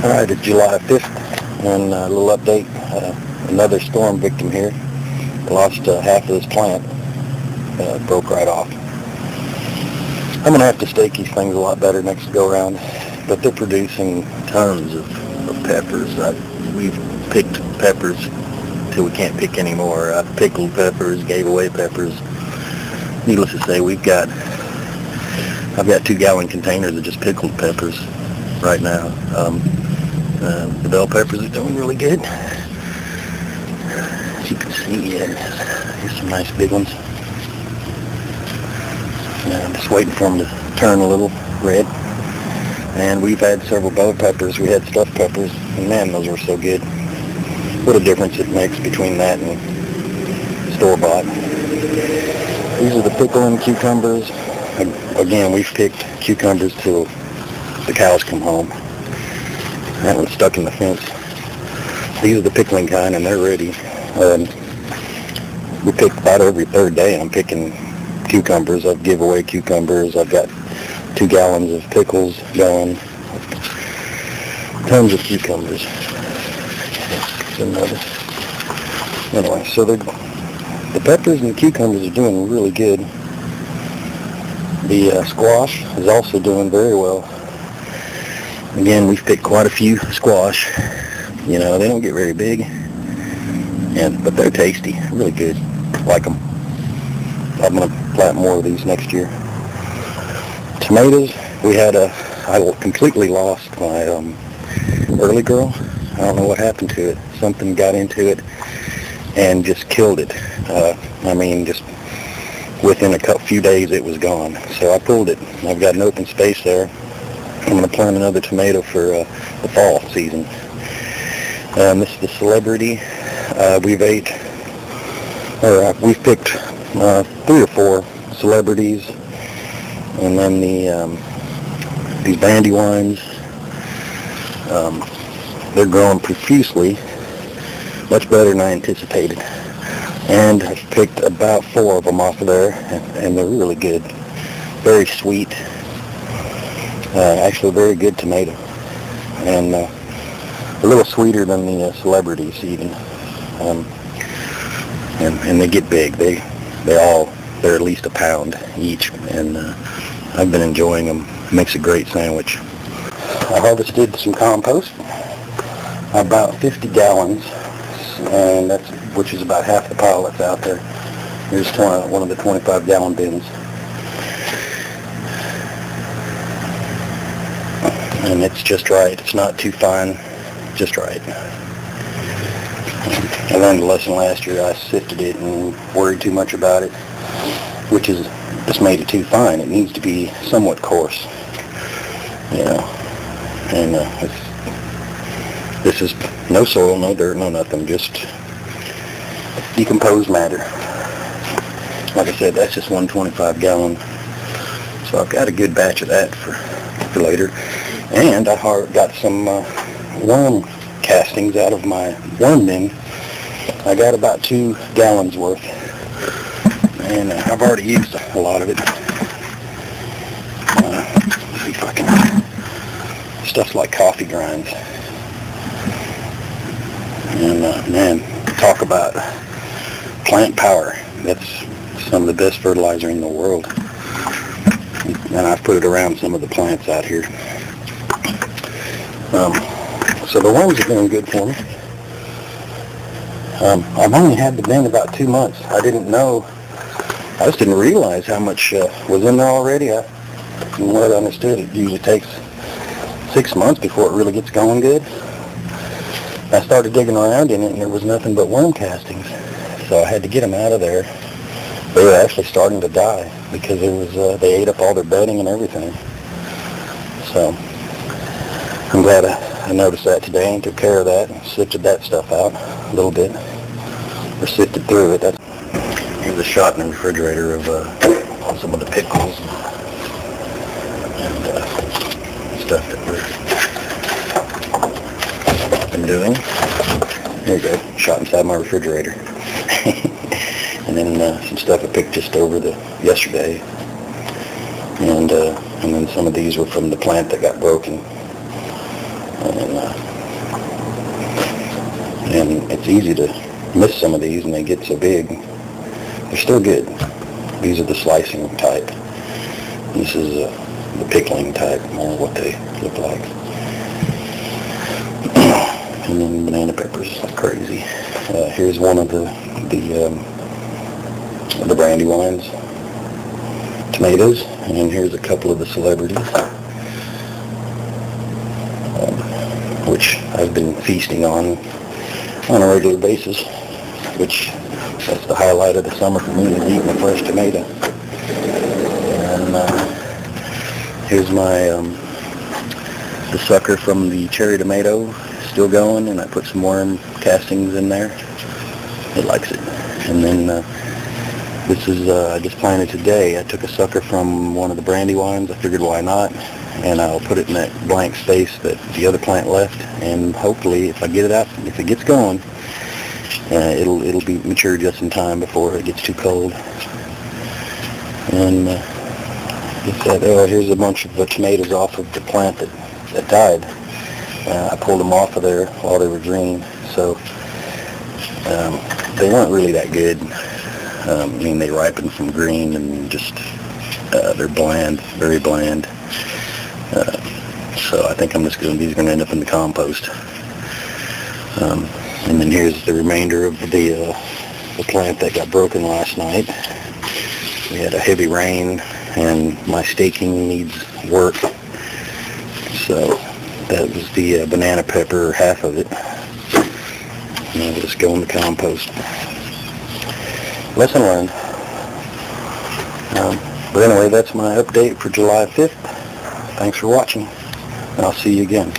Alright, it's July 5th, and a little update. Another storm victim here. Lost half of this plant. Broke right off. I'm going to have to stake these things a lot better next go around, but they're producing tons of peppers. We've picked peppers till we can't pick anymore. I've pickled peppers, gave away peppers. Needless to say, I've got 2-gallon containers of just pickled peppers right now. The bell peppers are doing really good. As you can see, here's some nice big ones. I'm just waiting for them to turn a little red. And we've had several bell peppers. We had stuffed peppers, and man, those were so good. What a difference it makes between that and store-bought. These are the pickling cucumbers. Again, we've picked cucumbers till the cows come home. That one's stuck in the fence. These are the pickling kind, and they're ready. We pick about every third day. I'm picking cucumbers. I've give away cucumbers. I've got 2 gallons of pickles going. Tons of cucumbers. Anyway, so the peppers and the cucumbers are doing really good. The squash is also doing very well. Again, we've picked quite a few squash. You know, they don't get very big, but they're tasty, really good. Like them. I'm going to plant more of these next year. Tomatoes, I completely lost my early girl. I don't know what happened to it. Something got into it and just killed it. Just within a few days it was gone. So I pulled it. I've got an open space there. I'm going to plant another tomato for the fall season. This is the Celebrity. We've picked 3 or 4 Celebrities, and then these Bandywines. They're growing profusely, much better than I anticipated. And I've picked about 4 of them off of there, and they're really good. Very sweet. Actually, very good tomato, and a little sweeter than the Celebrities even. And they get big. They're at least a pound each, and I've been enjoying them. Makes a great sandwich. I harvested some compost, about 50 gallons, and which is about half the pile that's out there. Here's one of the 25-gallon bins. And it's just right. It's not too fine, just right. I learned a lesson last year. I sifted it and worried too much about it, which is just made it too fine. It needs to be somewhat coarse, And this is no soil, no dirt, no nothing, just decomposed matter. Like I said, that's just 125-gallon. So I've got a good batch of that for later. And I got some worm castings out of my worm bin. I got about 2 gallons worth, and I've already used a lot of it. Let's see if I can. Stuff's like coffee grinds. And man, talk about plant power. That's some of the best fertilizer in the world. And I've put it around some of the plants out here. So the worms are doing good for me. I've only had the bin about 2 months. I just didn't realize how much was in there already. From what I understood, it usually takes 6 months before it really gets going good. I started digging around in it, and there was nothing but worm castings. So I had to get them out of there. They were actually starting to die because they ate up all their bedding and everything. So I'm glad I noticed that today and took care of that and sifted that stuff out a little bit, or sifted through it. Here's a shot in the refrigerator of some of the pickles and stuff that we've been doing. There you go, shot inside my refrigerator. And then some stuff I picked just over yesterday, and then some of these were from the plant that got broken. And it's easy to miss some of these, and they get so big. They're still good. These are the slicing type. This is the pickling type, more what they look like. And then banana peppers like crazy. Here's one of the Brandywines tomatoes, and here's a couple of the celebrities, which I've been feasting on a regular basis, which that's the highlight of the summer for me, is eating a fresh tomato. And here's my the sucker from the cherry tomato, still going, and I put some worm castings in there. It likes it. And then this is I just planted today. I took a sucker from one of the Brandywines. I figured why not, and I'll put it in that blank space that the other plant left, and hopefully if I get it out, if it gets going, it'll be mature just in time before it gets too cold. And here's a bunch of tomatoes off of the plant that died. I pulled them off of there while they were green, so they weren't really that good. I mean, they ripened from green, and just they're bland, very bland. So I think these are going to end up in the compost. And then here's the remainder of the plant that got broken last night. We had a heavy rain, and my staking needs work. So that was the banana pepper, half of it. And I'll just go in the compost. Lesson learned. But anyway, that's my update for July 5th. Thanks for watching, and I'll see you again.